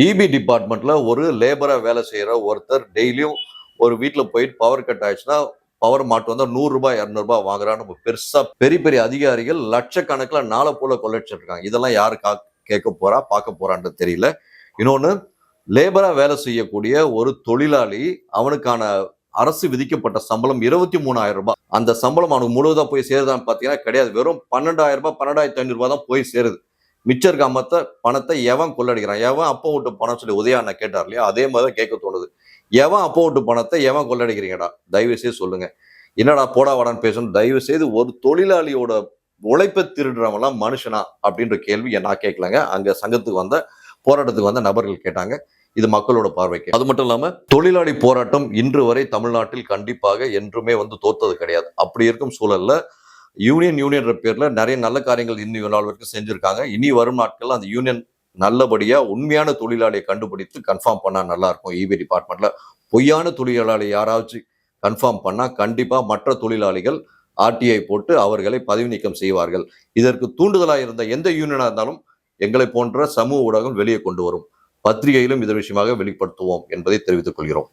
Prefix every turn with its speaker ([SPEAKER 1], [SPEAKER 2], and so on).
[SPEAKER 1] EB டிபார்ட்மெண்ட்ல ஒரு லேபரா வேலை செய்யற ஒருத்தர் டெய்லியும் ஒரு வீட்டுல போயிட்டு பவர் கட் ஆயிடுச்சுன்னா பவர் மாட்டு வந்தா ₹100 ₹200 வாங்குறான்னு பெருசா பெரிய பெரிய அதிகாரிகள் லட்சக்கணக்கில் நாளை போல கொள்ளைச்சிட்டு இருக்காங்க. இதெல்லாம் யாரு கேட்க போறா பார்க்க போறான்னு தெரியல. இன்னொன்னு, லேபரா வேலை செய்யக்கூடிய ஒரு தொழிலாளி அவனுக்கான அரசு விதிக்கப்பட்ட சம்பளம் ₹23,000. அந்த சம்பளம் அவனுக்கு முழுவதா போய் சேருதான்னு பாத்தீங்கன்னா கிடையாது. வெறும் ₹12,000 ₹12,500 தான் போய் சேருது. மிச்சம் இருக்க பணத்தை எவன் கொள்ளடிக்கிறான்? எவன் அப்போ விட்டு பணம் சொல்லி உதயா அண்ணன் கேட்டார் இல்லையா? அதே மாதிரி கேட்க தோணுது. எவன் அப்போ விட்டு பணத்தை எவன் கொள்ளடிக்கிறீங்கடா? தயவு செய்து சொல்லுங்க. என்னடா போடா வாடான்னு பேசணும். தயவு செய்து ஒரு தொழிலாளியோட உழைப்பை திருடுறவங்களாம் மனுஷனா அப்படின்ற கேள்வி நான் கேட்கலங்க. அங்க சங்கத்துக்கு வந்த போராட்டத்துக்கு வந்த நபர்கள் கேட்டாங்க. இது மக்களோட பார்வைக்கு. அது மட்டும் இல்லாம தொழிலாளி போராட்டம் இன்று வரை தமிழ்நாட்டில் கண்டிப்பாக என்றுமே தோத்தது கிடையாது. அப்படி இருக்கும் சூழல்ல யூனியன் பேர்ல நிறைய நல்ல காரியங்கள் இன்னும் நாள் வரைக்கும் செஞ்சிருக்காங்க. இனி வரும் நாட்கள்ல அந்த யூனியன் நல்லபடியா உண்மையான தொழிலாளியை கண்டுபிடித்து கன்ஃபார்ம் பண்ணா நல்லா இருக்கும். இபி டிபார்ட்மெண்ட்ல பொய்யான தொழிலாளி யாராச்சும் கன்ஃபார்ம் பண்ணா கண்டிப்பா மற்ற தொழிலாளிகள் ஆர்டிஐ போட்டு அவர்களை பதவி நீக்கம் செய்வார்கள். இதற்கு தூண்டுதலாக இருந்த எந்த யூனியனா இருந்தாலும் எங்களை போன்ற சமூக ஊடகம் வெளியே கொண்டு வரும். பத்திரிகையிலும் இது விஷயமாக வெளிப்படுத்துவோம் என்பதை தெரிவித்துக் கொள்கிறோம்.